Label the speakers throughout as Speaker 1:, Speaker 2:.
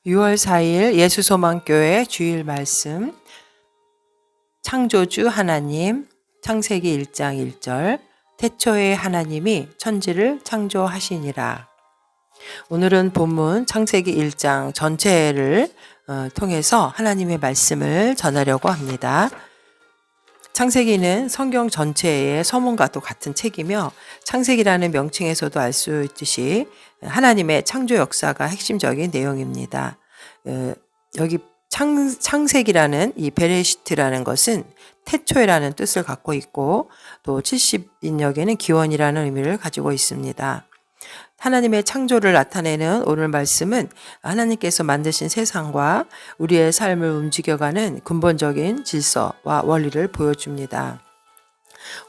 Speaker 1: 6월 4일 예수소망교회 주일 말씀 창조주 하나님 창세기 1장 1절 태초에 하나님이 천지를 창조하시니라. 오늘은 본문 창세기 1장 전체를 통해서 하나님의 말씀을 전하려고 합니다. 창세기는 성경 전체의 서문과도 같은 책이며 창세기라는 명칭에서도 알 수 있듯이 하나님의 창조 역사가 핵심적인 내용입니다. 여기 창세기라는 이 베레시트라는 것은 태초에라는 뜻을 갖고 있고 또 70인역에는 기원이라는 의미를 가지고 있습니다. 하나님의 창조를 나타내는 오늘 말씀은 하나님께서 만드신 세상과 우리의 삶을 움직여가는 근본적인 질서와 원리를 보여줍니다.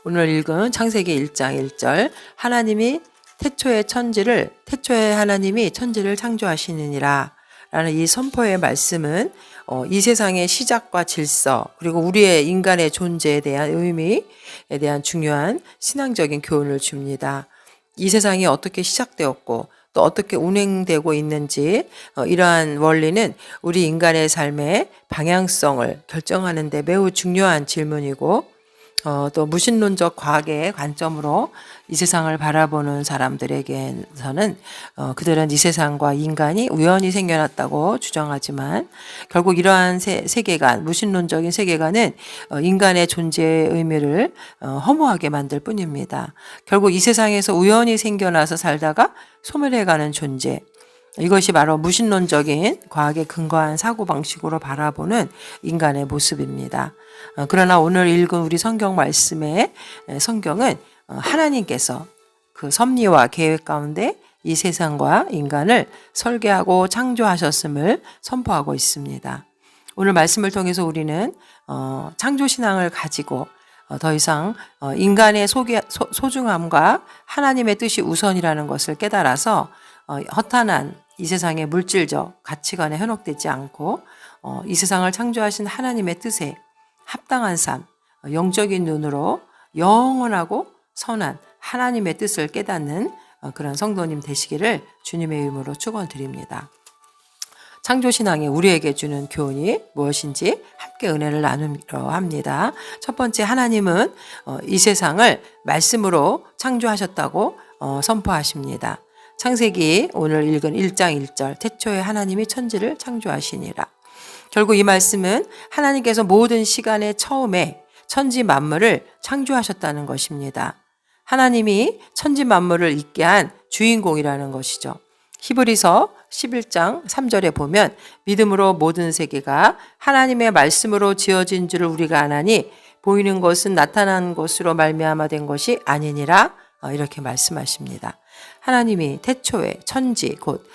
Speaker 1: 오늘 읽은 창세기 1장 1절 하나님이 태초에 하나님이 천지를 창조하시느니라 라는 이 선포의 말씀은 이 세상의 시작과 질서 그리고 우리의 인간의 존재에 대한 의미에 대한 중요한 신앙적인 교훈을 줍니다. 이 세상이 어떻게 시작되었고 또 어떻게 운행되고 있는지 이러한 원리는 우리 인간의 삶의 방향성을 결정하는 데 매우 중요한 질문이고 또 무신론적 과학의 관점으로 이 세상을 바라보는 사람들에게서는 그들은 이 세상과 인간이 우연히 생겨났다고 주장하지만 결국 이러한 세계관, 무신론적인 세계관은 인간의 존재의 의미를 허무하게 만들 뿐입니다. 결국 이 세상에서 우연히 생겨나서 살다가 소멸해가는 존재, 이것이 바로 무신론적인 과학에 근거한 사고방식으로 바라보는 인간의 모습입니다. 그러나 오늘 읽은 우리 성경 말씀의 성경은 하나님께서 그 섭리와 계획 가운데 이 세상과 인간을 설계하고 창조하셨음을 선포하고 있습니다. 오늘 말씀을 통해서 우리는 창조신앙을 가지고 더 이상 인간의 소중함과 하나님의 뜻이 우선이라는 것을 깨달아서 허탄한 이 세상의 물질적 가치관에 현혹되지 않고 이 세상을 창조하신 하나님의 뜻에 합당한 삶, 영적인 눈으로 영원하고 선한 하나님의 뜻을 깨닫는 그런 성도님 되시기를 주님의 이름으로 축원드립니다. 창조신앙이 우리에게 주는 교훈이 무엇인지 함께 은혜를 나누려 합니다. 첫 번째, 하나님은 이 세상을 말씀으로 창조하셨다고 선포하십니다. 창세기 오늘 읽은 1장 1절 태초에 하나님이 천지를 창조하시니라. 결국 이 말씀은 하나님께서 모든 시간의 처음에 천지 만물을 창조하셨다는 것입니다. 하나님이 천지 만물을 있게 한 주인공이라는 것이죠. 히브리서 11장 3절에 보면 믿음으로 모든 세계가 하나님의 말씀으로 지어진 줄을 우리가 아나니 보이는 것은 나타난 것으로 말미암아 된 것이 아니니라 이렇게 말씀하십니다. 하나님이 태초에 천지 곧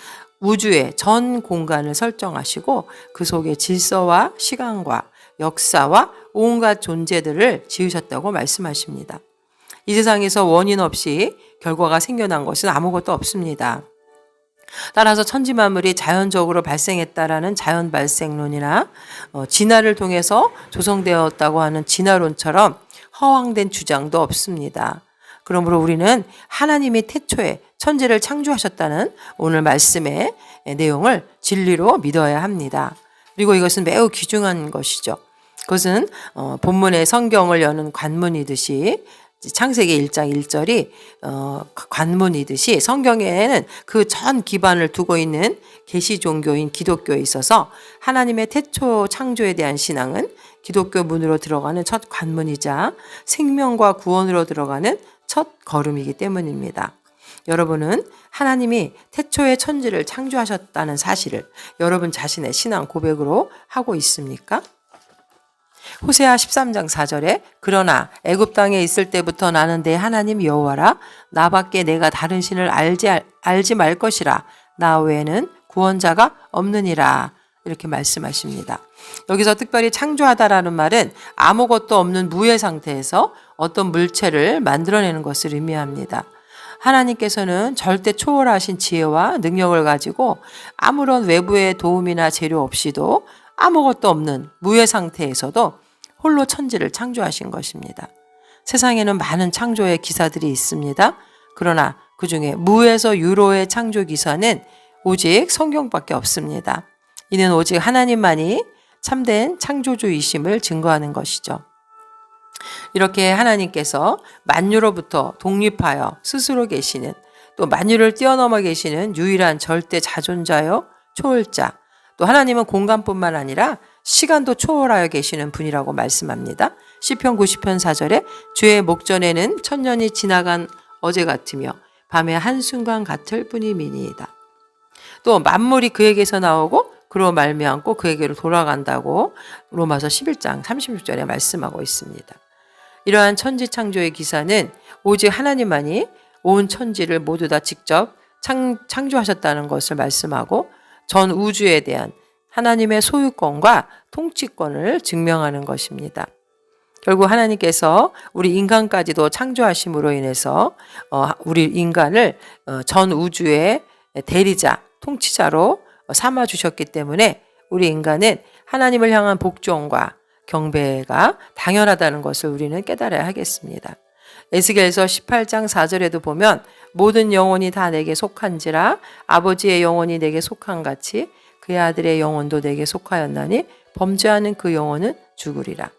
Speaker 1: 우주의 전 공간을 설정하시고 그 속에 질서와 시간과 역사와 온갖 존재들을 지으셨다고 말씀하십니다. 이 세상에서 원인 없이 결과가 생겨난 것은 아무것도 없습니다. 따라서 천지만물이 자연적으로 발생했다라는 자연 발생론이나 진화를 통해서 조성되었다고 하는 진화론처럼 허황된 주장도 없습니다. 그러므로 우리는 하나님이 태초에 천지를 창조하셨다는 오늘 말씀의 내용을 진리로 믿어야 합니다. 그리고 이것은 매우 귀중한 것이죠. 그것은 본문의 성경을 여는 관문이듯이 창세기 1장 1절이 관문이듯이 성경에는 그 전 기반을 두고 있는 계시 종교인 기독교에 있어서 하나님의 태초 창조에 대한 신앙은 기독교 문으로 들어가는 첫 관문이자 생명과 구원으로 들어가는 첫 걸음이기 때문입니다. 여러분은 하나님이 태초에 천지를 창조하셨다는 사실을 여러분 자신의 신앙 고백으로 하고 있습니까? 호세아 13장 4절에 그러나 애굽 땅에 있을 때부터 나는 내 하나님 여호와라 나밖에 내가 다른 신을 알지 말 것이라 나 외에는 구원자가 없느니라 이렇게 말씀하십니다. 여기서 특별히 창조하다라는 말은 아무것도 없는 무의 상태에서 어떤 물체를 만들어내는 것을 의미합니다. 하나님께서는 절대 초월하신 지혜와 능력을 가지고 아무런 외부의 도움이나 재료 없이도 아무것도 없는 무의 상태에서도 홀로 천지를 창조하신 것입니다. 세상에는 많은 창조의 기사들이 있습니다. 그러나 그 중에 무에서 유로의 창조 기사는 오직 성경밖에 없습니다. 이는 오직 하나님만이 참된 창조주이심을 증거하는 것이죠. 이렇게 하나님께서 만유로부터 독립하여 스스로 계시는, 또 만유를 뛰어넘어 계시는 유일한 절대 자존자요 초월자, 또 하나님은 공간뿐만 아니라 시간도 초월하여 계시는 분이라고 말씀합니다. 시편 90편 4절에 주의 목전에는 천년이 지나간 어제 같으며 밤의 한순간 같을 뿐이미니이다. 또 만물이 그에게서 나오고 그로 말미암고 그에게로 돌아간다고 로마서 11장 36절에 말씀하고 있습니다. 이러한 천지 창조의 기사는 오직 하나님만이 온 천지를 모두 다 직접 창조하셨다는 것을 말씀하고 전 우주에 대한 하나님의 소유권과 통치권을 증명하는 것입니다. 결국 하나님께서 우리 인간까지도 창조하심으로 인해서 우리 인간을 전 우주의 대리자, 통치자로 삼아 주셨기 때문에 우리 인간은 하나님을 향한 복종과 경배가 당연하다는 것을 우리는 깨달아야 하겠습니다. 에스겔서 18장 4절에도 보면 모든 영혼이 다 내게 속한지라 아버지의 영혼이 내게 속한 같이 그의 아들의 영혼도 내게 속하였나니 범죄하는 그 영혼은 죽으리라.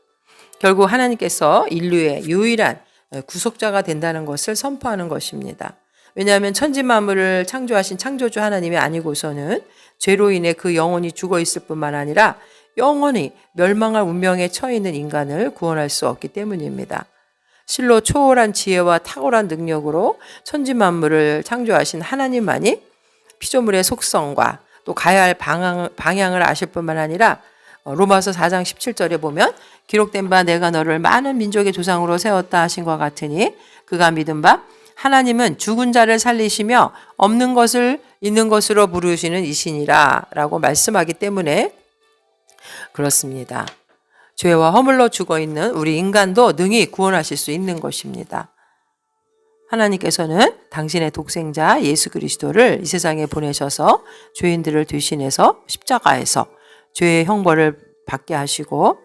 Speaker 1: 결국 하나님께서 인류의 유일한 구속자가 된다는 것을 선포하는 것입니다. 왜냐하면 천지 만물을 창조하신 창조주 하나님이 아니고서는 죄로 인해 그 영혼이 죽어 있을 뿐만 아니라 영원히 멸망할 운명에 처해 있는 인간을 구원할 수 없기 때문입니다. 실로 초월한 지혜와 탁월한 능력으로 천지 만물을 창조하신 하나님만이 피조물의 속성과 또 가야 할 방향을 아실 뿐만 아니라 로마서 4장 17절에 보면 기록된 바 내가 너를 많은 민족의 조상으로 세웠다 하신 것 같으니 그가 믿은 바 하나님은 죽은 자를 살리시며 없는 것을 있는 것으로 부르시는 이시니라 라고 말씀하기 때문에 그렇습니다. 죄와 허물로 죽어있는 우리 인간도 능히 구원하실 수 있는 것입니다. 하나님께서는 당신의 독생자 예수 그리스도를 이 세상에 보내셔서 죄인들을 대신해서 십자가에서 죄의 형벌을 받게 하시고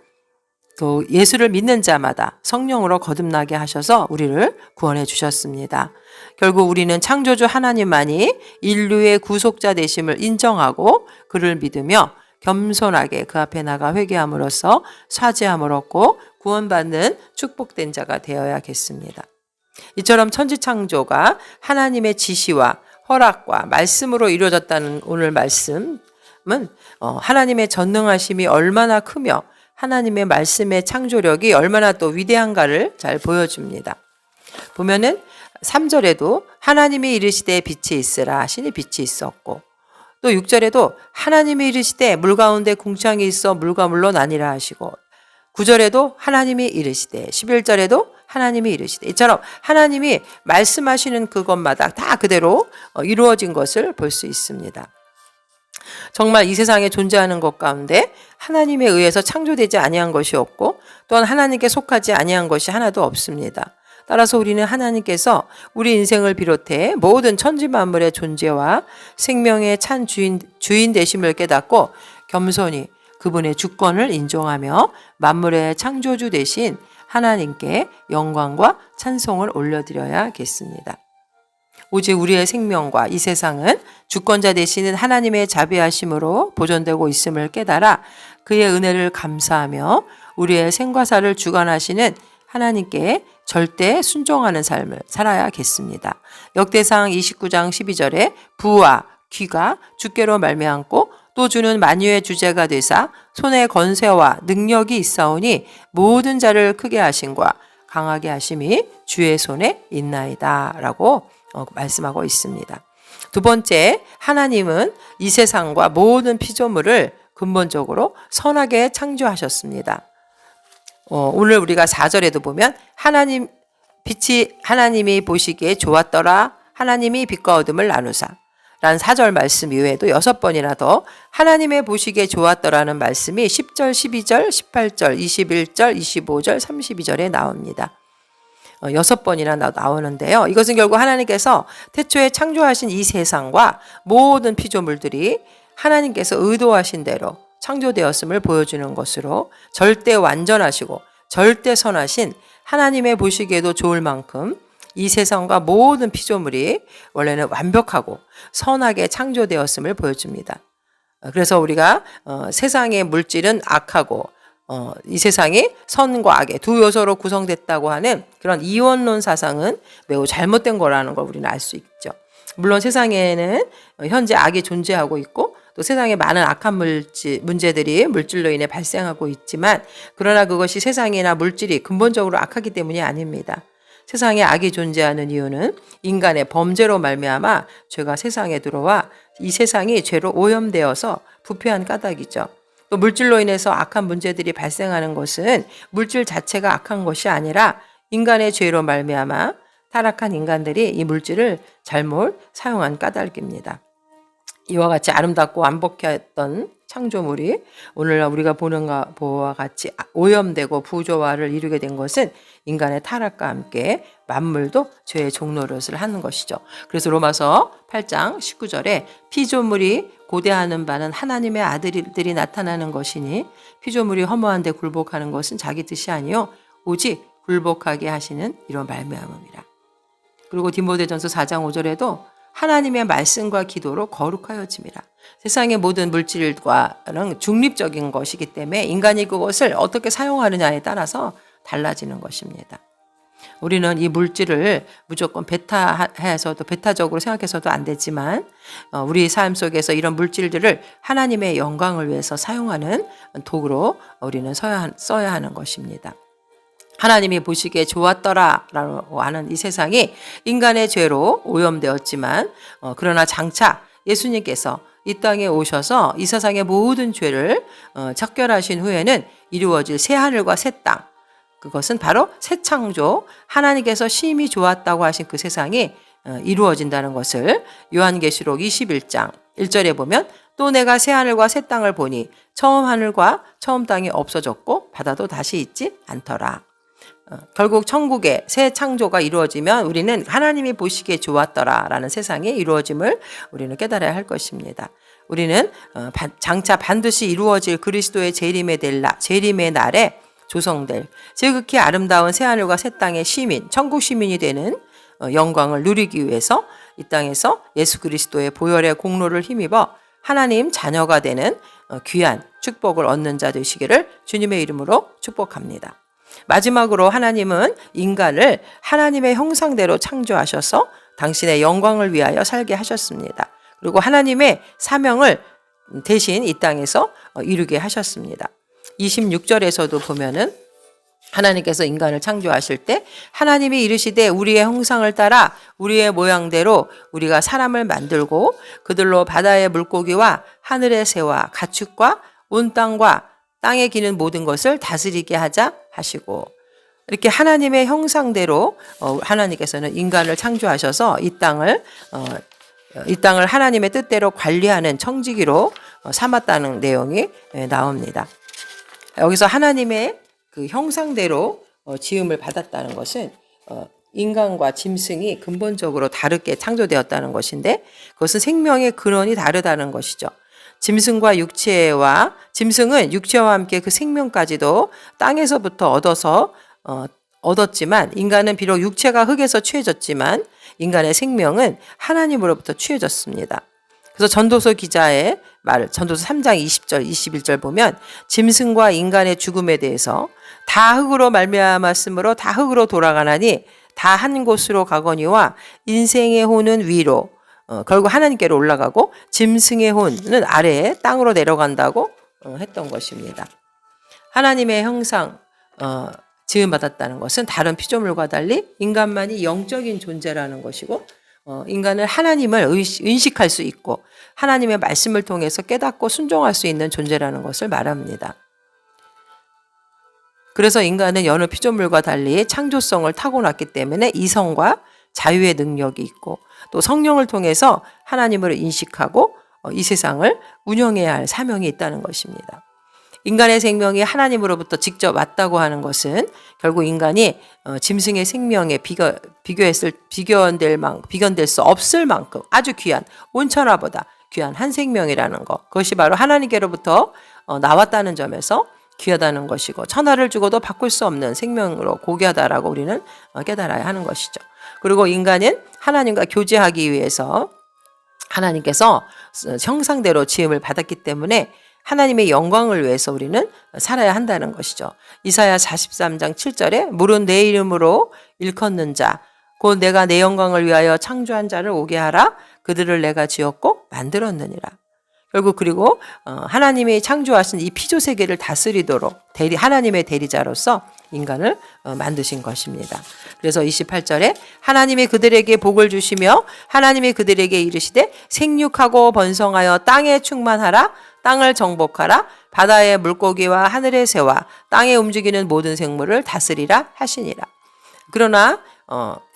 Speaker 1: 또 예수를 믿는 자마다 성령으로 거듭나게 하셔서 우리를 구원해 주셨습니다. 결국 우리는 창조주 하나님만이 인류의 구속자 되심을 인정하고 그를 믿으며 겸손하게 그 앞에 나가 회개함으로써 사죄함을 얻고 구원받는 축복된 자가 되어야겠습니다. 이처럼 천지창조가 하나님의 지시와 허락과 말씀으로 이루어졌다는 오늘 말씀은 하나님의 전능하심이 얼마나 크며 하나님의 말씀의 창조력이 얼마나 또 위대한가를 잘 보여줍니다. 보면은 3절에도 하나님이 이르시되 빛이 있으라 하시니 빛이 있었고 또 6절에도 하나님이 이르시되 물 가운데 궁창이 있어 물과 물로 나뉘라 하시고 9절에도 하나님이 이르시되 11절에도 하나님이 이르시되 이처럼 하나님이 말씀하시는 그것마다 다 그대로 이루어진 것을 볼 수 있습니다. 정말 이 세상에 존재하는 것 가운데 하나님에 의해서 창조되지 아니한 것이 없고 또한 하나님께 속하지 아니한 것이 하나도 없습니다. 따라서 우리는 하나님께서 우리 인생을 비롯해 모든 천지 만물의 존재와 생명의 찬 주인 되심을 깨닫고 겸손히 그분의 주권을 인정하며 만물의 창조주 되신 하나님께 영광과 찬송을 올려드려야겠습니다. 오직 우리의 생명과 이 세상은 주권자 되시는 하나님의 자비하심으로 보존되고 있음을 깨달아 그의 은혜를 감사하며 우리의 생과사를 주관하시는 하나님께 절대 순종하는 삶을 살아야겠습니다. 역대상 29장 12절에 부와 귀가 주께로 말미암고 또 주는 만유의 주제가 되사 손에 건세와 능력이 있사오니 모든 자를 크게 하심과 강하게 하심이 주의 손에 있나이다 라고 말씀하고 있습니다. 두 번째, 하나님은 이 세상과 모든 피조물을 근본적으로 선하게 창조하셨습니다. 오늘 우리가 4절에도 보면 빛이 하나님이 보시기에 좋았더라 하나님이 빛과 어둠을 나누사 라는 4절 말씀 이외에도 6번이나 더 하나님의 보시기에 좋았더라는 말씀이 10절, 12절, 18절, 21절, 25절, 32절에 나옵니다. 6번이나 나오는데요. 이것은 결국 하나님께서 태초에 창조하신 이 세상과 모든 피조물들이 하나님께서 의도하신 대로 창조되었음을 보여주는 것으로 절대 완전하시고 절대 선하신 하나님의 보시기에도 좋을 만큼 이 세상과 모든 피조물이 원래는 완벽하고 선하게 창조되었음을 보여줍니다. 그래서 우리가 세상의 물질은 악하고 이 세상이 선과 악의 두 요소로 구성됐다고 하는 그런 이원론 사상은 매우 잘못된 거라는 걸 우리는 알 수 있죠. 물론 세상에는 현재 악이 존재하고 있고 또 세상에 많은 악한 문제들이 물질로 인해 발생하고 있지만 그러나 그것이 세상이나 물질이 근본적으로 악하기 때문이 아닙니다. 세상에 악이 존재하는 이유는 인간의 범죄로 말미암아 죄가 세상에 들어와 이 세상이 죄로 오염되어서 부패한 까닭이죠. 또 물질로 인해서 악한 문제들이 발생하는 것은 물질 자체가 악한 것이 아니라 인간의 죄로 말미암아 타락한 인간들이 이 물질을 잘못 사용한 까닭입니다. 이와 같이 아름답고 완벽했던 창조물이 오늘날 우리가 보는 바와 같이 오염되고 부조화를 이루게 된 것은 인간의 타락과 함께 만물도 죄의 종노릇을 하는 것이죠. 그래서 로마서 8장 19절에 피조물이 고대하는 바는 하나님의 아들들이 나타나는 것이니 피조물이 허무한데 굴복하는 것은 자기 뜻이 아니요 오직 굴복하게 하시는 이런 말미암음이라. 그리고 디모데전서 4장 5절에도 하나님의 말씀과 기도로 거룩하여짐이라. 세상의 모든 물질과는 중립적인 것이기 때문에 인간이 그것을 어떻게 사용하느냐에 따라서 달라지는 것입니다. 우리는 이 물질을 무조건 배타적으로 생각해서도 안 되지만 우리 삶 속에서 이런 물질들을 하나님의 영광을 위해서 사용하는 도구로 우리는 써야 하는 것입니다. 하나님이 보시기에 좋았더라라고 하는 이 세상이 인간의 죄로 오염되었지만 그러나 장차 예수님께서 이 땅에 오셔서 이 세상의 모든 죄를 척결하신 후에는 이루어질 새 하늘과 새 땅, 그것은 바로 새 창조, 하나님께서 심히 좋았다고 하신 그 세상이 이루어진다는 것을 요한계시록 21장 1절에 보면 또 내가 새 하늘과 새 땅을 보니 처음 하늘과 처음 땅이 없어졌고 바다도 다시 있지 않더라. 결국 천국의 새 창조가 이루어지면 우리는 하나님이 보시기에 좋았더라라는 세상이 이루어짐을 우리는 깨달아야 할 것입니다. 우리는 장차 반드시 이루어질 그리스도의 재림의 날에 조성될 지극히 아름다운 새하늘과 새 땅의 시민, 천국 시민이 되는 영광을 누리기 위해서 이 땅에서 예수 그리스도의 보혈의 공로를 힘입어 하나님 자녀가 되는 귀한 축복을 얻는 자 되시기를 주님의 이름으로 축복합니다. 마지막으로 하나님은 인간을 하나님의 형상대로 창조하셔서 당신의 영광을 위하여 살게 하셨습니다. 그리고 하나님의 사명을 대신 이 땅에서 이루게 하셨습니다. 26절에서도 보면은 하나님께서 인간을 창조하실 때 하나님이 이르시되 우리의 형상을 따라 우리의 모양대로 우리가 사람을 만들고 그들로 바다의 물고기와 하늘의 새와 가축과 온 땅과 땅에 기는 모든 것을 다스리게 하자 하시고, 이렇게 하나님의 형상대로 하나님께서는 인간을 창조하셔서 이 땅을 하나님의 뜻대로 관리하는 청지기로 삼았다는 내용이 나옵니다. 여기서 하나님의 그 형상대로 지음을 받았다는 것은 인간과 짐승이 근본적으로 다르게 창조되었다는 것인데 그것은 생명의 근원이 다르다는 것이죠. 짐승은 육체와 함께 그 생명까지도 땅에서부터 얻었지만 인간은 비록 육체가 흙에서 취해졌지만 인간의 생명은 하나님으로부터 취해졌습니다. 그래서 전도서 기자의 말, 전도서 3장 20절, 21절 보면 짐승과 인간의 죽음에 대해서 다 흙으로 말미암았으므로 다 흙으로 돌아가나니 다 한 곳으로 가거니와 인생의 혼은 위로 결국 하나님께로 올라가고 짐승의 혼은 아래에 땅으로 내려간다고 했던 것입니다. 하나님의 형상 지음받았다는 것은 다른 피조물과 달리 인간만이 영적인 존재라는 것이고 인간은 하나님을 인식할 수 있고 하나님의 말씀을 통해서 깨닫고 순종할 수 있는 존재라는 것을 말합니다. 그래서 인간은 여느 피조물과 달리 창조성을 타고났기 때문에 이성과 자유의 능력이 있고 또 성령을 통해서 하나님을 인식하고 이 세상을 운영해야 할 사명이 있다는 것입니다. 인간의 생명이 하나님으로부터 직접 왔다고 하는 것은 결국 인간이 짐승의 생명에 비견될 수 없을 만큼 아주 귀한 온천하보다 귀한 한 생명이라는 것, 그것이 바로 하나님께로부터 나왔다는 점에서 귀하다는 것이고 천하를 주고도 바꿀 수 없는 생명으로 고귀하다라고 우리는 깨달아야 하는 것이죠. 그리고 인간은 하나님과 교제하기 위해서 하나님께서 형상대로 지음을 받았기 때문에 하나님의 영광을 위해서 우리는 살아야 한다는 것이죠. 이사야 43장 7절에 물은 내 이름으로 일컫는 자 곧 내가 내 영광을 위하여 창조한 자를 오게 하라. 그들을 내가 지었고 만들었느니라. 결국 그리고 하나님이 창조하신 이 피조 세계를 다스리도록 하나님의 대리자로서 인간을 만드신 것입니다. 그래서 28절에 하나님이 그들에게 복을 주시며 하나님이 그들에게 이르시되 생육하고 번성하여 땅에 충만하라. 땅을 정복하라. 바다의 물고기와 하늘의 새와 땅에 움직이는 모든 생물을 다스리라 하시니라. 그러나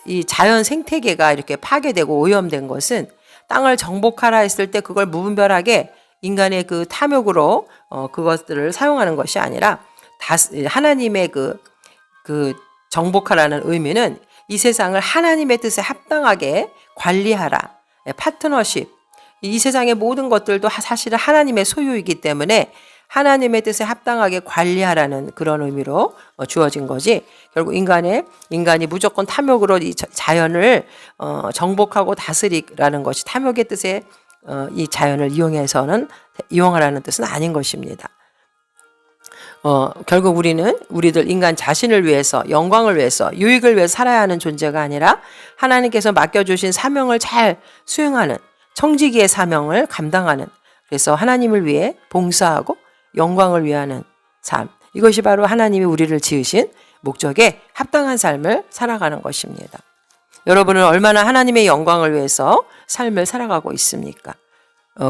Speaker 1: 이 자연 생태계가 이렇게 파괴되고 오염된 것은 땅을 정복하라 했을 때 그걸 무분별하게 인간의 그 탐욕으로 그것들을 사용하는 것이 아니라 하나님의 그 정복하라는 의미는 이 세상을 하나님의 뜻에 합당하게 관리하라. 파트너십. 이 세상의 모든 것들도 사실은 하나님의 소유이기 때문에 하나님의 뜻에 합당하게 관리하라는 그런 의미로 주어진 거지. 결국 인간이 무조건 탐욕으로 이 자연을 정복하고 다스리라는 것이 탐욕의 뜻에 이 자연을 이용하라는 뜻은 아닌 것입니다. 결국 우리들 인간 자신을 위해서, 영광을 위해서, 유익을 위해서 살아야 하는 존재가 아니라 하나님께서 맡겨주신 사명을 잘 수행하는, 청지기의 사명을 감당하는, 그래서 하나님을 위해 봉사하고 영광을 위하는 삶. 이것이 바로 하나님이 우리를 지으신 목적에 합당한 삶을 살아가는 것입니다. 여러분은 얼마나 하나님의 영광을 위해서 삶을 살아가고 있습니까?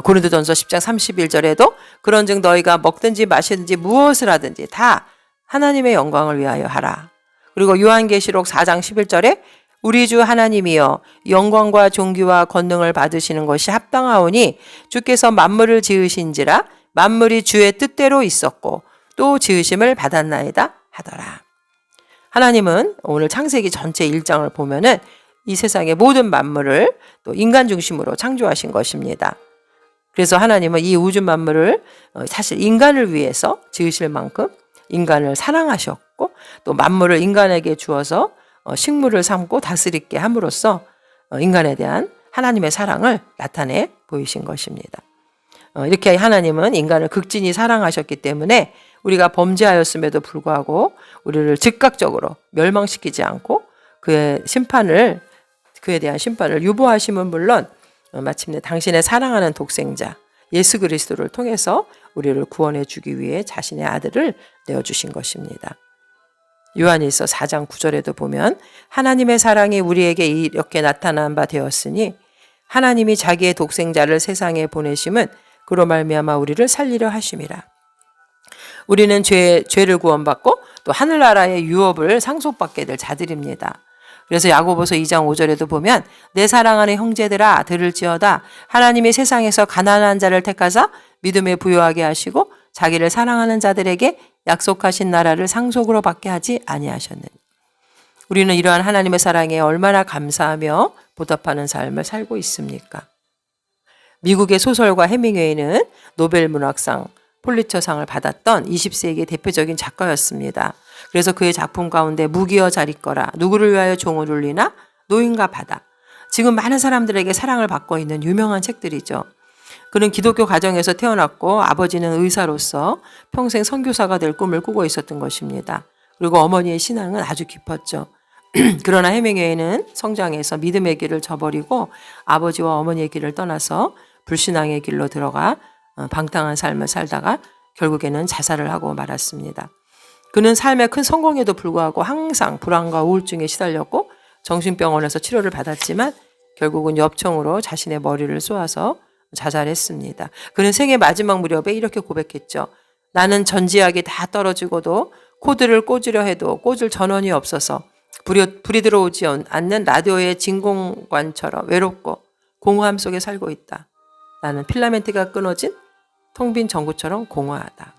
Speaker 1: 고린도전서 10장 31절에도 그런즉 너희가 먹든지 마시든지 무엇을 하든지 다 하나님의 영광을 위하여 하라. 그리고 요한계시록 4장 11절에 우리 주 하나님이여 영광과 존귀와 권능을 받으시는 것이 합당하오니 주께서 만물을 지으신지라 만물이 주의 뜻대로 있었고 또 지으심을 받았나이다 하더라. 하나님은 오늘 창세기 전체 1장을 보면은 이 세상의 모든 만물을 또 인간 중심으로 창조하신 것입니다. 그래서 하나님은 이 우주 만물을 사실 인간을 위해서 지으실 만큼 인간을 사랑하셨고 또 만물을 인간에게 주어서 식물을 삼고 다스리게 함으로써 인간에 대한 하나님의 사랑을 나타내 보이신 것입니다. 이렇게 하나님은 인간을 극진히 사랑하셨기 때문에 우리가 범죄하였음에도 불구하고 우리를 즉각적으로 멸망시키지 않고 그에 대한 심판을 유보하심은 물론 마침내 당신의 사랑하는 독생자 예수 그리스도를 통해서 우리를 구원해 주기 위해 자신의 아들을 내어주신 것입니다. 요한일서 4장 9절에도 보면 하나님의 사랑이 우리에게 이렇게 나타난 바 되었으니 하나님이 자기의 독생자를 세상에 보내심은 그로 말미암아 우리를 살리려 하심이라. 우리는 죄를 구원받고 또 하늘나라의 유업을 상속받게 될 자들입니다. 그래서 야고보서 2장 5절에도 보면 내 사랑하는 형제들아 들을지어다 하나님이 세상에서 가난한 자를 택하사 믿음에 부요하게 하시고 자기를 사랑하는 자들에게 약속하신 나라를 상속으로 받게 하지 아니하셨느니. 우리는 이러한 하나님의 사랑에 얼마나 감사하며 보답하는 삶을 살고 있습니까? 미국의 소설가 해밍웨이는 노벨 문학상 폴리처상을 받았던 20세기의 대표적인 작가였습니다. 그래서 그의 작품 가운데 무기여 잘 있거라, 누구를 위하여 종을 울리나, 노인과 바다. 지금 많은 사람들에게 사랑을 받고 있는 유명한 책들이죠. 그는 기독교 가정에서 태어났고 아버지는 의사로서 평생 선교사가 될 꿈을 꾸고 있었던 것입니다. 그리고 어머니의 신앙은 아주 깊었죠. 그러나 해밍웨이는 성장해서 믿음의 길을 저버리고 아버지와 어머니의 길을 떠나서 불신앙의 길로 들어가 방탕한 삶을 살다가 결국에는 자살을 하고 말았습니다. 그는 삶의 큰 성공에도 불구하고 항상 불안과 우울증에 시달렸고 정신병원에서 치료를 받았지만 결국은 엽총으로 자신의 머리를 쏘아서 자살했습니다. 그는 생애 마지막 무렵에 이렇게 고백했죠. 나는 전지하게 다 떨어지고도 코드를 꽂으려 해도 꽂을 전원이 없어서 불이 들어오지 않는 라디오의 진공관처럼 외롭고 공허함 속에 살고 있다. 나는 필라멘트가 끊어진 텅 빈 전구처럼 공허하다.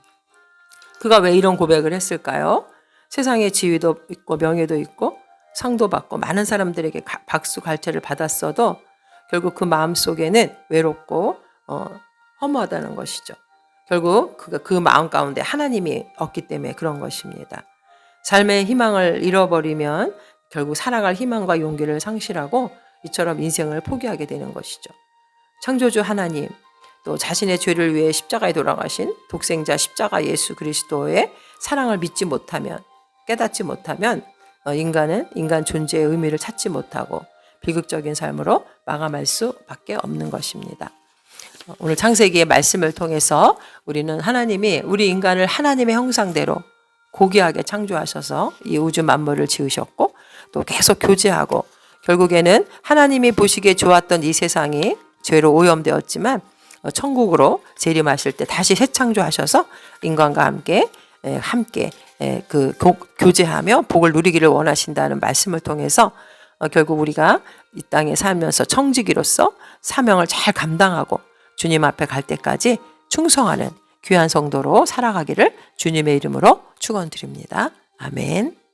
Speaker 1: 그가 왜 이런 고백을 했을까요? 세상에 지위도 있고 명예도 있고 상도 받고 많은 사람들에게 박수 갈채를 받았어도 결국 그 마음속에는 외롭고 허무하다는 것이죠. 결국 그 마음 가운데 하나님이 없기 때문에 그런 것입니다. 삶의 희망을 잃어버리면 결국 살아갈 희망과 용기를 상실하고 이처럼 인생을 포기하게 되는 것이죠. 창조주 하나님, 또 자신의 죄를 위해 십자가에 돌아가신 독생자 십자가 예수 그리스도의 사랑을 믿지 못하면, 깨닫지 못하면 인간은 인간 존재의 의미를 찾지 못하고 비극적인 삶으로 마감할 수밖에 없는 것입니다. 오늘 창세기의 말씀을 통해서 우리는 하나님이 우리 인간을 하나님의 형상대로 고귀하게 창조하셔서 이 우주 만물을 지으셨고 또 계속 교제하고 결국에는 하나님이 보시기에 좋았던 이 세상이 죄로 오염되었지만 천국으로 재림하실 때 다시 새 창조하셔서 인간과 함께 교제하며 복을 누리기를 원하신다는 말씀을 통해서 결국 우리가 이 땅에 살면서 청지기로서 사명을 잘 감당하고 주님 앞에 갈 때까지 충성하는 귀한 성도로 살아가기를 주님의 이름으로 축원드립니다. 아멘.